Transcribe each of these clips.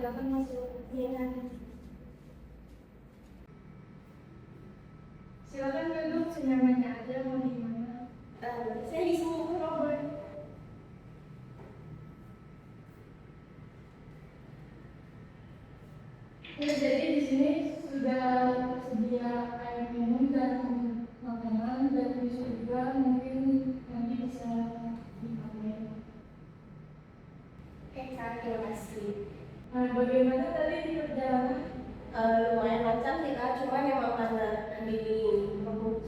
silakan masuk. Iya. Silakan duduk senyamannya aja, mau di mana? Saya di sini Robert. Ya, jadi di sini sudah tersedia air minum dan makanan, dan bisa juga mungkin nanti bisa dipakai. Oke, Kak, terima kasih. Nah, bagaimana tadi di perjalanan? Lumayan lancar sih Kak, cuma memang karena di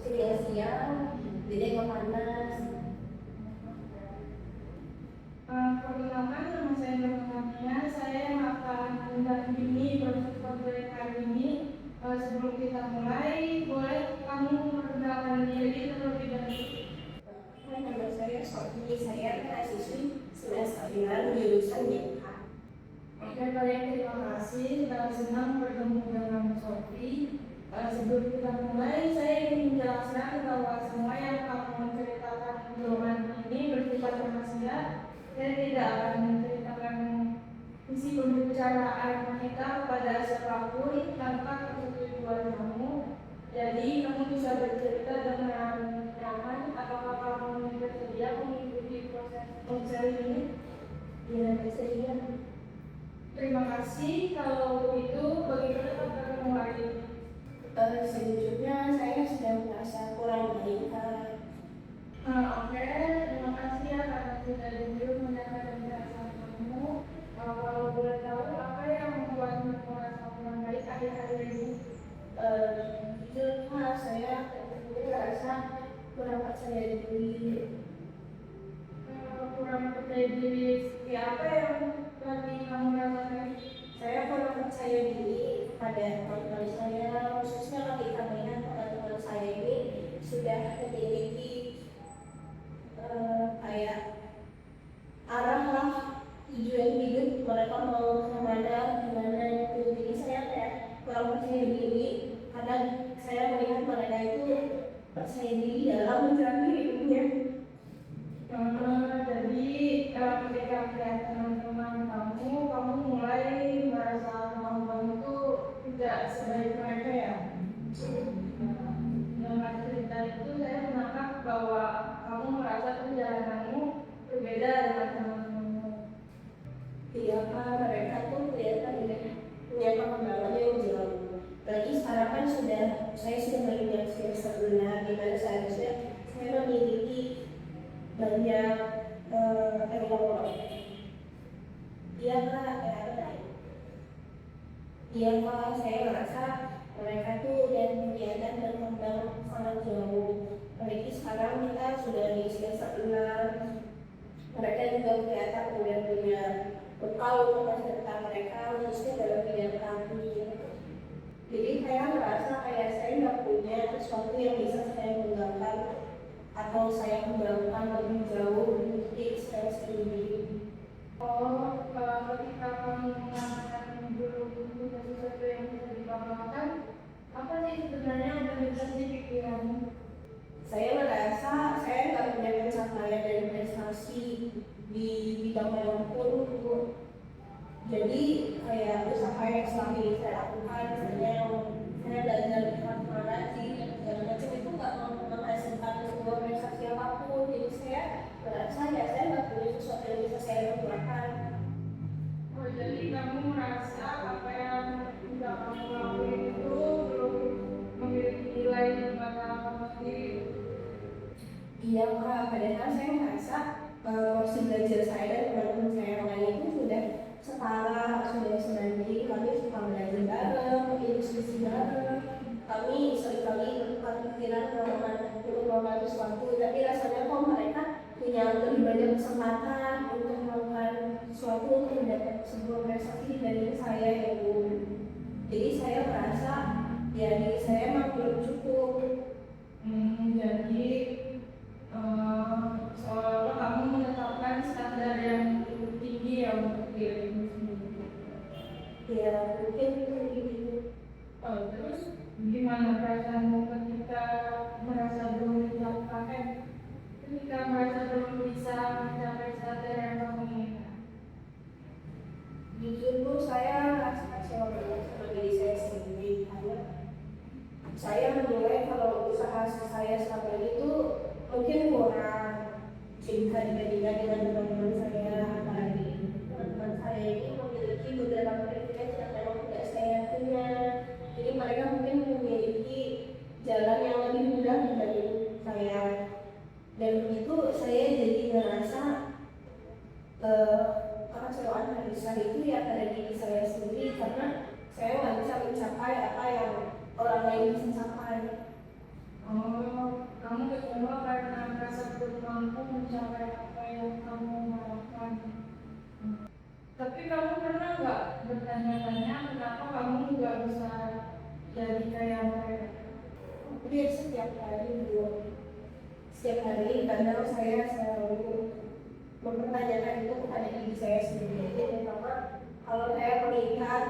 siang-siang, jadi agak panas. Perkenalkan, nama saya Nurmania. Saya yang akan mendampingi proses proyek hari ini. Sebelum kita mulai, boleh kamu memperkenalkan diri terlebih dahulu? Nama saya Sofi, saya mahasiswi semester 9 jurusan YK. Oke, baik, terima kasih. Kita senang bertemu dengan Sofi. Sebelum kita mulai, saya ingin menjelaskan bahwa semua yang kamu ceritakan dorongan ini bersifat rahasia. Saya tidak akan menceritakan isi pembicaraan kita kepada siapapun tanpa persetujuan kamu. Jadi kamu bisa bercerita dengan nyaman. Apakah kamu bersedia mengikuti proses konseling ini? Ya, bersedia. Terima kasih. Kalau itu, bagaimana kamu hari ini? Sejujurnya saya sedang merasa kurang baik Kak. Oke, terima kasih ya karena sudah jujur menyatakan perasaan kamu. Kalau boleh tahu, apa yang membuatmu merasa kurang baik akhir-akhir ini? Jujur Kak, saya merasa kurang percaya diri. Kurang percaya diri seperti apa yang tadi kamu rasakan? Saya kurang percaya diri pada teman-teman saya, khususnya ketika melihat teman-teman saya ini sudah memiliki kayak arah lah tujuan hidup, mereka mau kemana gimana gitu. Jadi saya kayak kurang percaya diri karena saya melihat mereka itu percaya diri dalam menjalani hidupnya. Jadi ketika melihat teman-teman kamu mulai merasa kamu itu tidak sebaik mereka ya. Dengan cerita itu saya menangkap bahwa kamu merasa perjalananmu berbeda dengan teman-temanmu. Iya Kak, mereka tuh kelihatan punya pengembangan yang jauh. Lagi sekarang kan saya sudah menginjak semester 6, di mana seharusnya saya memiliki banyak ilmu. Iya Kak, iya Kak, saya merasa mereka tuh udah kelihatan berkembang sangat jauh. Apalagi sekarang kita sudah di semester 6, mereka juga kelihatan udah punya bekal untuk masa depan mereka, khususnya dalam bidang kami. Jadi saya merasa kayak saya nggak punya sesuatu yang bisa saya kembangkan atau saya kembangkan lebih jauh untuk diri saya sendiri. Ketika kamu mengatakan belum punya sesuatu yang bisa dibanggakan, apa sih sebenarnya yang terlintas di pikiranmu? Saya merasa saya nggak punya pencapaian dan prestasi di bidang manapun. Jadi kayak usaha yang selama ini saya lakukan, misalnya saya belajar informasi dan segala macam itu nggak menghasilkan sebuah prestasi apapun. Jadi saya merasa ya saya nggak punya sesuatu yang bisa saya lakukan. Jadi kamu merasa apa yang sudah kamu lakukan itu belum memiliki nilai di mata kamu sendiri? Iya Kak, padahal saya merasa porsi belajar saya dan teman-teman saya yang lain itu sudah setara, sudah semandiri. Kami suka belajar bareng, diskusi bareng. Kami seringkali bertukar pikiran untuk melakukan sesuatu, tapi rasanya kok mereka punya lebih banyak kesempatan untuk melakukan sesuatu untuk mendapat sebuah prestasi dari saya yang belum. Jadi saya merasa ya diri saya memang belum cukup. Jadi seolah-olah kamu menetapkan standar yang cukup tinggi ya untuk dirimu sendiri. Ya mungkin begitu. Terus gimana perasaanmu ketika merasa belum dilakukan? Ketika merasa belum bisa mencapai standar yang kamu inginkan? Jujur Bu, saya kamu mencapai apa yang kamu harapkan. Tapi kamu pernah nggak bertanya-tanya kenapa kamu nggak bisa jadi kayak mereka? Hampir setiap hari bu, setiap hari kadang saya selalu mempertanyakan itu kepada diri saya sendiri, terutama kalau saya melihat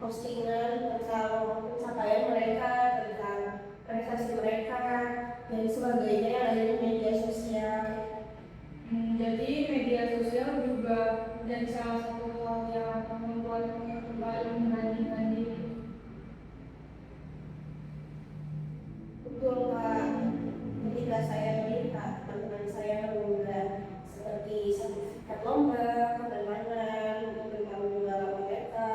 postingan tentang pencapaian mereka, tentang prestasi mereka dan sebagainya yang ada di media sosial. Jadi media sosial juga jadi salah satu hal yang membuatmu kembali membandingkan diri. Betul Kak, ketika saya melihat teman-teman saya mengunggah seperti sertifikat lomba, pertemanan, tentang juara mereka,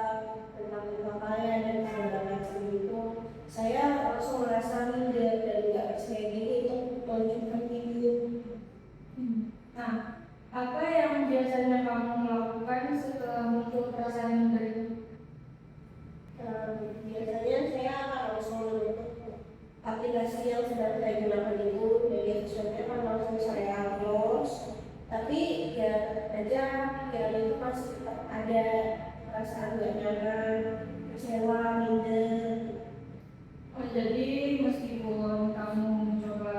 tentang pencapaian dan segala macam itu, saya langsung merasa minder dan tidak percaya diri untuk melanjutkan video. Nah, apa yang biasanya kamu lakukan setelah muncul perasaan minder itu? Biasanya saya akan langsung menutup aplikasi yang sedang saya gunakan itu, media sosialnya kan langsung saya close. Tapi ya aja pikiran itu masih tetap ada, perasaan gak nyaman, kecewa, minder. Oh, jadi meskipun kamu mencoba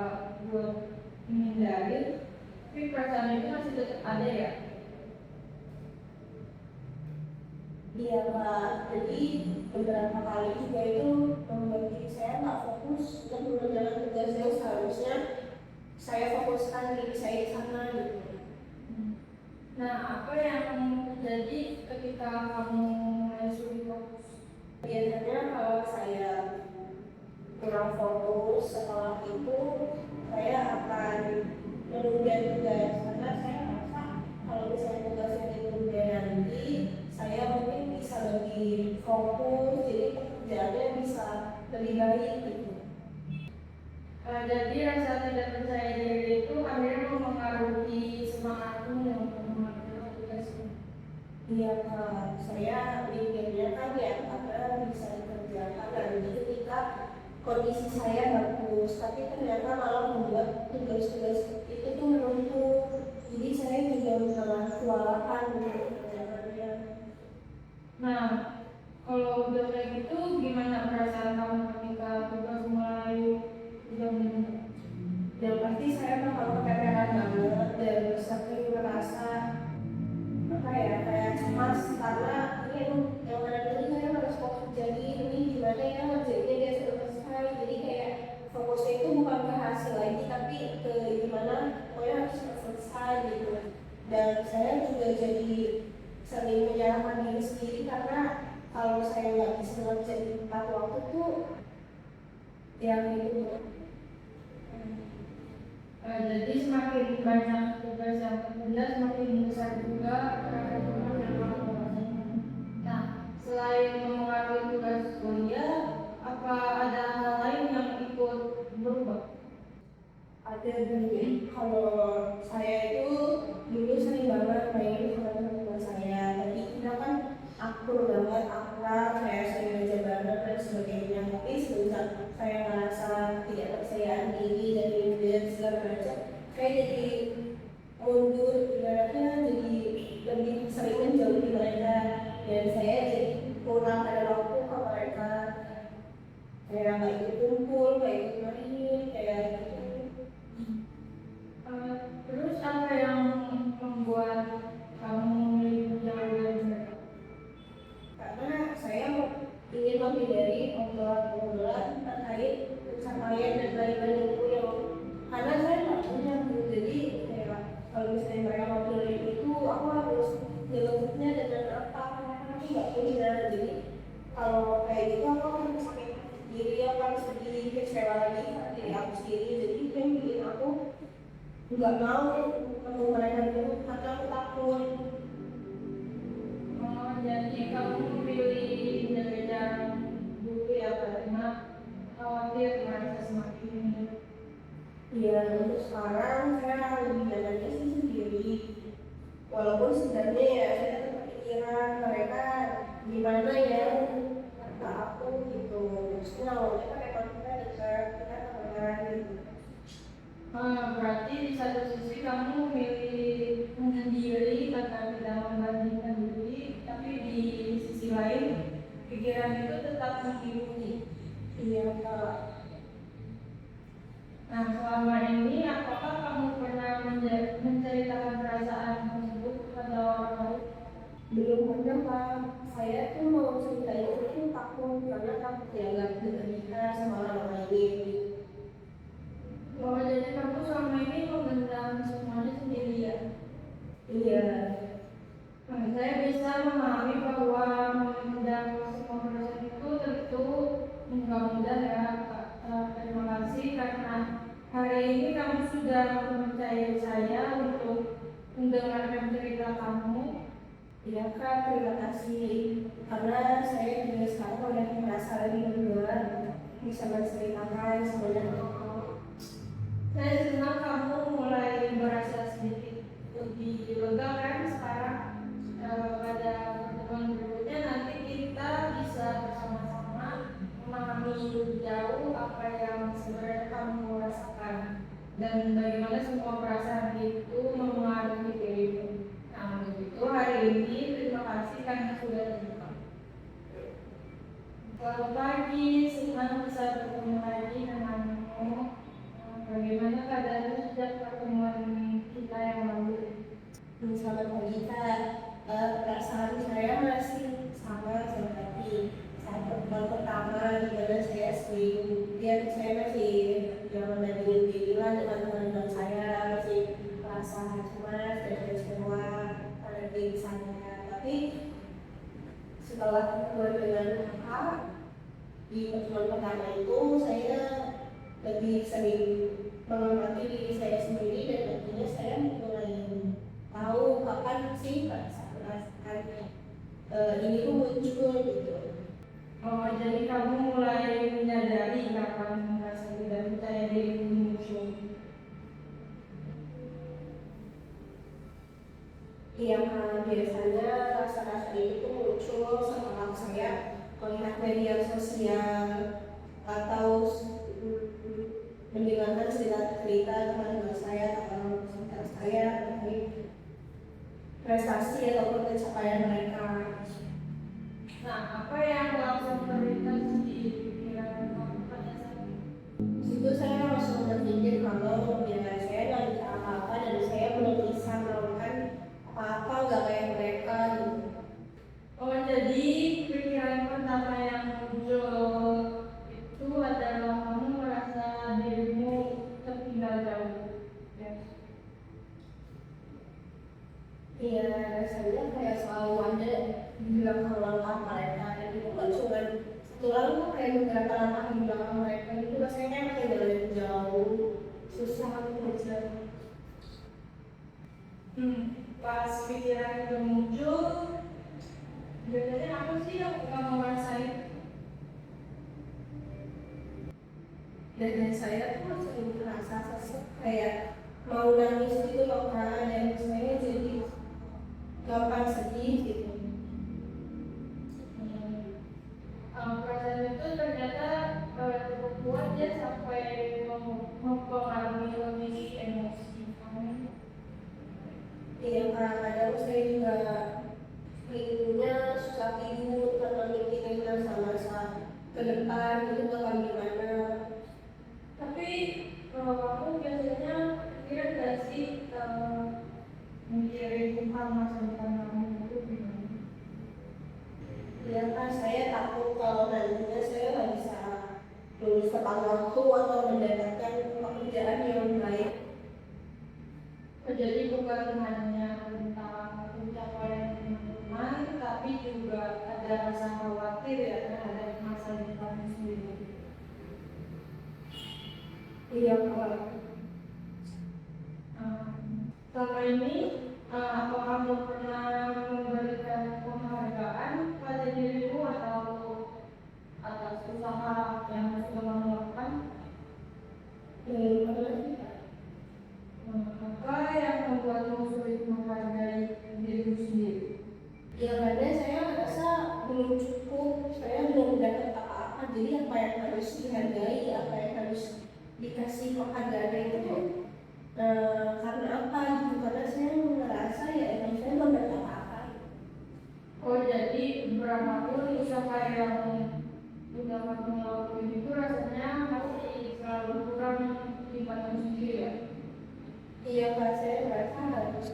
buat menghindari, tapi perasaan itu masih tetap ada ya? Iya Pak, jadi beberapa kali juga itu membuat diri saya nggak fokus untuk mengerjakan tugas yang seharusnya saya fokuskan diri saya di sana gitu. Nah, apa yang terjadi ketika kamu mulai sulit fokus? Biasanya kalau saya kurang fokus setelah itu, saya akan menunda tugas karena saya merasa kalau misalnya tugasnya ditunda nanti, saya mungkin bisa lebih fokus, jadi pekerjaannya bisa lebih baik gitu. Jadi rasa tidak percaya diri itu akhirnya mempengaruhi semangatmu untuk mengerjakan tugas itu. Iya Kak, saya mikirnya kan ya karena bisa dikerjakan nanti ketika kondisi saya bagus, tapi ternyata malah membuat tugas-tugas itu tuh menumpuk, jadi saya juga malah kewalahan untuk mengerjakannya. Nah, kalau udah kayak gitu, gimana perasaan kamu ketika tugas mulai menunda? Yang pasti saya bakal keteteran banget dan sering merasa apa ya, kayak cemas karena ini yang mana dulu saya harus fokus jadi ini gimana ya ngerjainnya dia selesai, jadi kayak fokusnya itu bukan ke hasil lagi tapi ke gimana pokoknya harus selesai gitu. Dan saya juga jadi sering menyalahkan diri sendiri karena kalau saya nggak bisa ngerjain tepat waktu tuh yang itu. Jadi semakin banyak tugas yang tertunda, semakin besar juga rasa cemas yang kamu rasakan. Nah, selain mempengaruhi tugas kuliah, apa ada hal lain yang ikut berubah? Ada dulu, kalau saya itu dulu sering banget main sama teman-teman saya, tapi kita kan akur banget, akrab, saya sering belajar bareng dan sebagainya. Tapi semenjak saya merasa tidak percayaan diri dan minder segala macam, saya jadi mundur, ibaratnya jadi lebih sering menjauhi mereka dan saya jadi kurang ada waktu ke mereka, kayak nggak ikut kumpul, nggak ikut main, kayak gitu. Terus apa yang membuat kamu memilih jauh dari mereka? Karena saya ingin menghindari obrolan-obrolan terkait pencapaian dan lain-lain yang karena saya nggak punya Bu, jadi kayak kalau misalnya mereka ngobrolin itu aku harus jawabnya dengan apa, karena aku nggak punya. Jadi kalau kayak gitu aku akan sakit diri, aku akan sedih, kecewa lagi sama diri aku sendiri. Jadi itu yang bikin aku nggak mau ketemu mereka dulu karena aku takut. Jadi kamu memilih menjaga jarak dulu ya karena khawatir merasa semakin minder. Iya, untuk sekarang saya lebih nyamannya sih sendiri. Walaupun sebenarnya ya saya tetap kepikiran mereka gimana ya kata aku gitu. Maksudnya awalnya kan emang kita dekat, kita temenan gitu. Berarti di satu sisi kamu milih menyendiri karena tidak membandingkan diri, tapi di sisi lain pikiran itu tetap mengikuti. Iya Kak. Nah, selama ini apakah kamu pernah menceritakan perasaan tersebut kepada orang lain? Belum pernah Kak. Saya tuh mau cerita itu tuh takut karena takut dianggap berlebihan sama orang lain. Oh, jadi kamu selama ini memendam semuanya sendirian. Iya. Nah, saya bisa memahami bahwa memendam semua perasaan itu tentu nggak mudah ya, Kak. Terima kasih karena hari ini kamu sudah mempercayai saya untuk mendengarkan cerita kamu. Iya Kak, terima kasih. Karena saya juga sekarang udah merasa lebih lega, bisa menceritakan semuanya ke Kakak. Saya senang kamu mulai merasa sedikit lebih lega kan sekarang. Pada pertemuan berikutnya nanti kita bisa bersama-sama memahami lebih jauh apa yang sebenarnya kamu rasakan dan bagaimana semua perasaan itu mempengaruhi dirimu. Nah, begitu hari ini terima kasih karena sudah datang. Selamat pagi, senang bisa bertemu lagi denganmu. Bagaimana keadaanmu sejak pertemuan kita yang lalu? Selamat pagi Kak. Perasaan saya masih sama seperti saat pertemuan pertama di mana saya sering lihat saya masih jangan bandingin diri lah dengan teman-teman saya, masih merasa cemas dan kecewa karena diri saya. Tapi setelah pertemuan dengan Kakak di pertemuan pertama itu saya lebih sering mengamati diri saya sendiri dan akhirnya saya mulai tahu kapan sih perasaan ini tuh muncul gitu. Oh, jadi kamu mulai menyadari kapan merasa tidak percaya diri muncul. Iya kan, biasanya rasa-rasa itu tuh muncul setelah saya melihat media sosial atau mendengarkan cerita-cerita teman-teman saya atau sekitar saya terkait prestasi ataupun pencapaian mereka. Nah, apa yang langsung terlintas di pikiran kamu pada saat itu? Situ saya langsung berpikir kalau ya saya nggak bisa apa-apa dan saya belum bisa melakukan apa-apa nggak kayak mereka gitu. Oh, jadi pikiran pertama yang muncul itu adalah kamu merasa dirimu tertinggal jauh. Ya. Iya, rasanya kayak selalu ada di belakang langkah mereka dan itu kan cuma satu langkah kayak beberapa langkah di belakang mereka itu rasanya kayak makin jalan jauh, susah untuk mengejar. Pas pikiran itu muncul, biasanya apa sih yang kamu rasain? Dan saya tuh sering merasa sesek kayak mau nangis gitu loh Kak, dan saya jadi gampang sedih gitu. Perasaan itu ternyata cukup kuat ya sampai mempengaruhi kondisi emosi kamu. Iya Kak, kadang saya juga minggunya susah tidur karena mikirin masa-masa ke depan itu bakal gimana. Tapi kalau kamu biasanya pikiran gak sih mikirin hal masa depan kamu itu gimana? Ya kan saya takut kalau nantinya saya nggak bisa lulus tepat waktu atau mendapatkan pekerjaan yang baik. Jadi bukan hanya tentang pencapaian teman-teman, tapi juga ada rasa khawatir ya terhadap masa depan sendiri. Iya Kak. Selama ini, apa kamu pernah memberikan penghargaan pada dirimu atau atas usaha yang sudah kamu lakukan? Pernah sih Kak. Apa yang membuatmu sulit menghargai dirimu sendiri? Ya karena saya merasa belum cukup, saya belum dapat apa-apa, jadi apa yang harus dihargai, apa yang harus dikasih penghargaan itu Karena apa gitu? Karena saya merasa ya emang saya belum dapat apa-apa. Oh, jadi berapapun usaha yang udah kamu lakuin itu rasanya masih selalu kurang dibanding sendiri ya? Iya Kak, saya merasa harus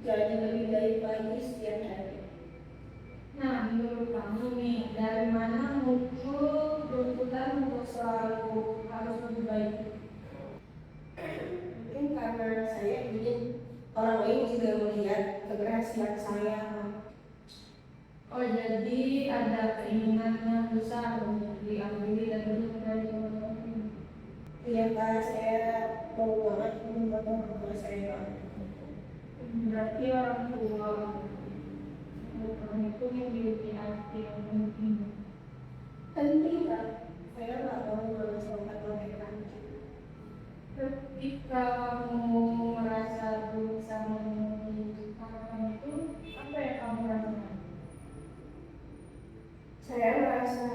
jadi lebih baik lagi setiap hari. Nah, menurut kamu nih, dari mana muncul tuntutan untuk selalu harus lebih baik? Mungkin karena saya ingin orang lain juga melihat keberhasilan saya. Oh, jadi ada keinginan yang besar untuk diambil dan untuk dari orang lain. Iya Kak, saya mau banget membantu orang tua saya. Berarti orang tua bukan itu memiliki arti yang penting. Penting Kak, saya nggak mau mengecewakan mereka. Ketika kamu merasa berusaha memenuhi harapan itu, apa yang kamu rasakan? Saya merasa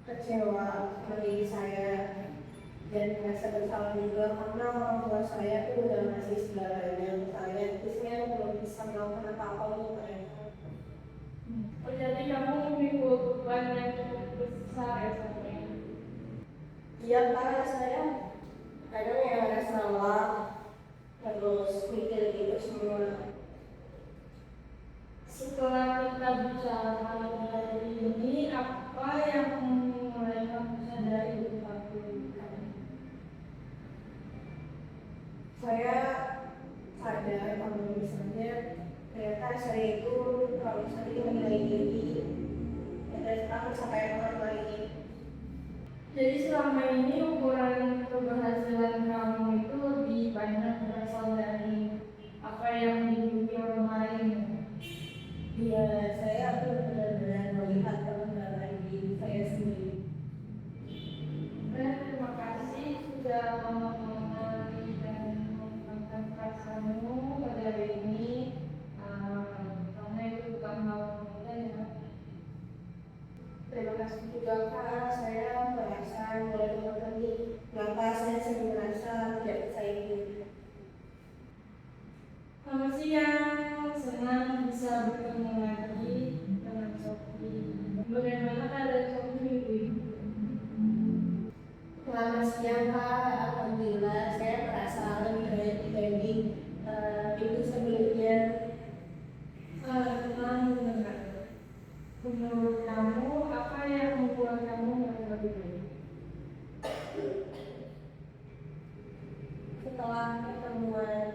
kecewa sama diri saya dan merasa bersalah juga karena orang tua saya tuh udah ngasih segalanya ke saya, terus saya belum bisa melakukan apa-apa untuk mereka. Oh, jadi kamu memikul beban yang cukup besar ya sampai. Iya karena saya kadang ya ada salah terus mikir gitu semua. Setelah kita bicara dari ini, apa yang mulai kamu sadari untuk lakukan? Saya sadar kalau misalnya ternyata saya itu kalau sering menilai diri dan takut sampai orang lain. Jadi selama ini ukuran keberhasilan kamu itu lebih banyak berasal dari apa yang dimiliki orang lain. Iya, saya benar-benar melihat kebenaran diri saya sendiri. Terima kasih sudah mengenali dan mengungkapkan perasaanmu pada hari ini. Karena itu bukan hal mudah ya. Terima kasih juga Kak, saya merasa mulai mengerti kenapa saya sering merasa tidak percaya diri. Selamat siang, senang bisa bertemu lagi dengan Sofi. Bagaimana keadaan Sofi minggu ini? Selamat siang Kak, alhamdulillah saya merasa lebih baik dibanding minggu sebelumnya. Senang mendengar. Menurut kamu, apa yang membuat kamu merasa lebih baik? Setelah pertemuan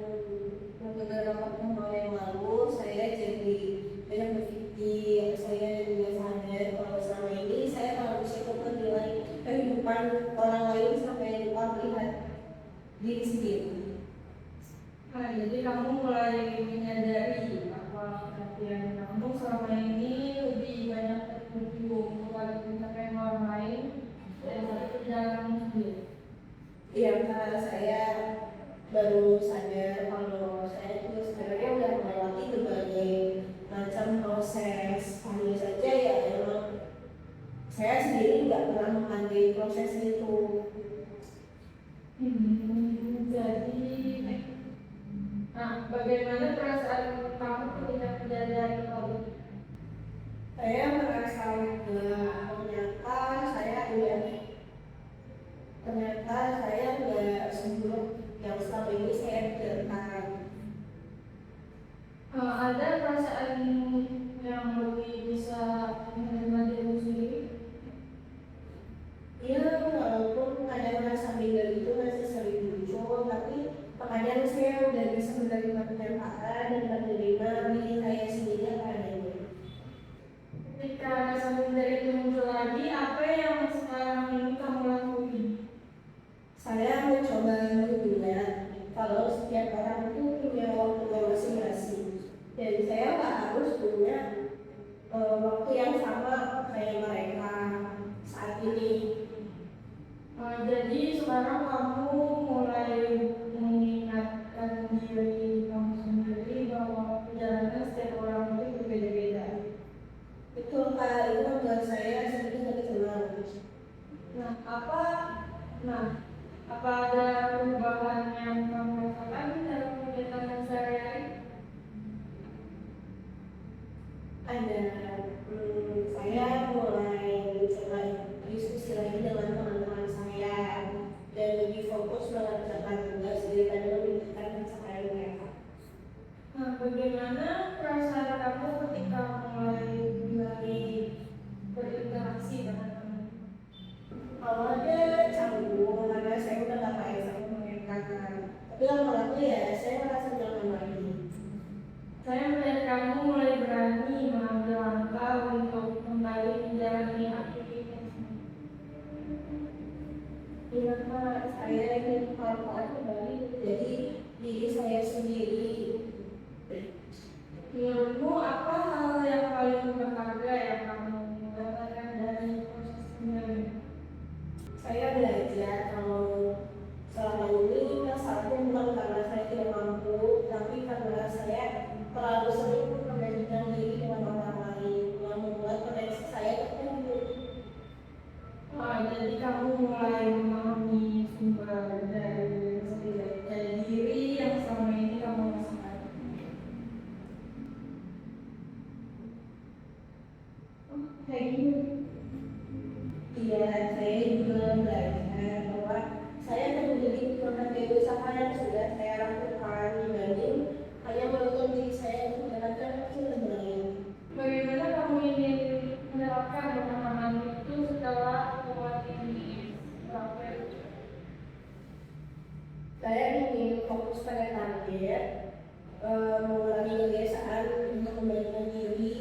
beberapa pertemuan yang lalu, saya jadi banyak berpikir, saya juga sadar kalau selama ini saya terlalu sibuk menilai kehidupan orang lain sampai lupa melihat diri sendiri. Jadi kamu mulai menyadari bahwa perhatian kamu selama ini lebih banyak tertuju kepada pencapaian orang lain daripada perjalanan sendiri. Iya Kak, saya baru sadar kalau saya itu sebenarnya udah melewati berbagai macam proses. Hanya saja ya memang saya sendiri nggak pernah menghargai proses itu. Jadi, bagaimana perasaan kamu ketika menyadari hal itu? Saya merasa ternyata saya udah seburuk yang selama ini saya pikirkan. Ada perasaan yang lebih bisa menerima diri sendiri? Ya walaupun kadang rasa minder itu masih sering muncul, tapi terkadang saya udah bisa menerima kenyataan dan menerima diri saya sendiri apa adanya. Ketika rasa minder itu muncul lagi, apa yang sekarang ini kamu lakuin? Saya mencoba mengingat kalau setiap orang itu punya waktunya masing-masing, dan saya nggak harus punya waktu yang sama kayak mereka saat ini. Jadi sekarang kamu mulai mengingatkan diri kamu sendiri bahwa perjalanan setiap orang itu berbeda-beda. Betul Kak, itu membuat saya sedikit lebih tenang. Nah, Apa ada perubahan yang kamu rasakan dalam kegiatan sehari-hari? Ada, saya mulai mencoba diskusi lagi dengan teman-teman saya dan lebih fokus mengerjakan tugas daripada memikirkan keseharian mereka. Nah, bagaimana perasaan kamu ketika mulai kembali berinteraksi dengan teman? Awalnya canggung karena saya udah gak kayak sama mereka, tapi lama-lama ya saya merasa nyaman lagi. Saya melihat kamu mulai berani mengambil langkah untuk kembali menjalani aktivitas. Iya Kak, saya ingin pelan-pelan kembali menjadi diri saya sendiri. Menurutmu apa hal yang paling berharga yang kamu dapatkan dari proses ini? Saya belajar kalau selama ini masalahnya bukan karena saya tidak mampu, tapi karena saya terlalu sering membandingkan diri dengan orang lain yang membuat koneksi saya terputus. Jadi kamu mulai memahami sumber dari diri yang selama ini kamu rasakan. Kayak gitu. Iya, saya juga belajar bahwa saya perlu jadi berbagai usaha yang sudah saya lakukan dibanding hanya menuntut diri saya untuk mendapatkan hasil yang lain. Bagaimana kamu ingin menerapkan pemahaman itu setelah temuan ini sampai? Saya ingin fokus pada target, mengurangi kebiasaan untuk membandingkan diri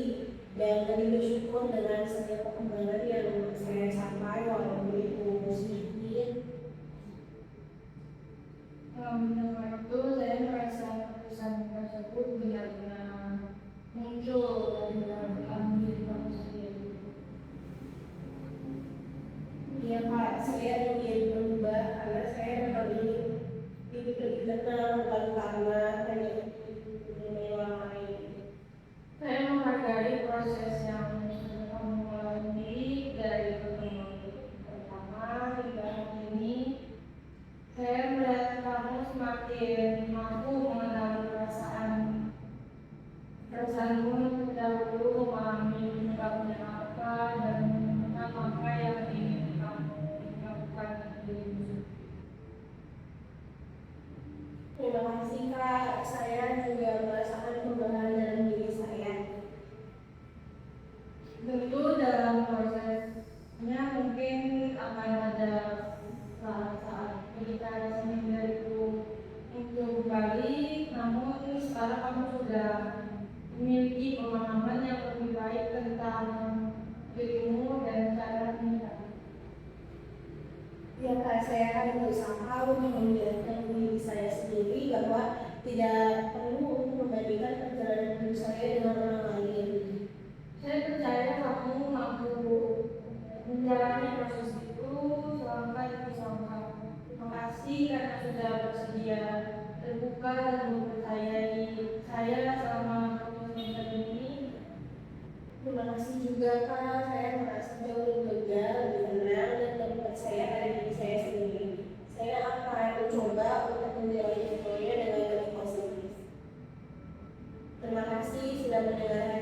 dan lebih bersyukur dengan setiap perkembangan yang saya capai walaupun itu sedikit. Mendengar itu saya merasa keputusan tersebut benar-benar muncul dari dalam diri kamu sendiri. Iya Pak, saya ingin berubah karena saya memang ingin hidup lebih tenang, bukan karena hanya dunia orang lain. Saya menghargai proses yang sudah kamu lalui dari pertemuan pertama hingga hari ini. Saya melihat kamu semakin mampu mengenal perasaanmu dahulu, memahami penyebabnya apa dan menemukan apa yang ingin kamu lakukan dirimu. Terima kasih Kak, saya juga merasakan perubahan dalam diri saya. Tentu dalam prosesnya mungkin akan ada saat-saat ketika rasanya itu muncul kembali, namun sekarang kamu sudah memiliki pemahaman yang lebih baik tentang dirimu dan cara menilai. Ya Kak, saya akan berusaha untuk menjelaskan diri saya sendiri bahwa tidak perlu untuk membandingkan perjalanan hidup saya dengan orang lain. Saya percaya kamu mampu menjalani proses itu selama bersama. Terima kasih karena sudah bersedia terbuka dan mempercayai saya selama proses ini. Terima kasih juga Kak, saya merasa jauh lebih lega, lebih tenang, dan lebih percaya pada diri saya sendiri. Saya akan mencoba untuk menjalani semuanya dengan lebih positif. Terima kasih sudah mendengarkan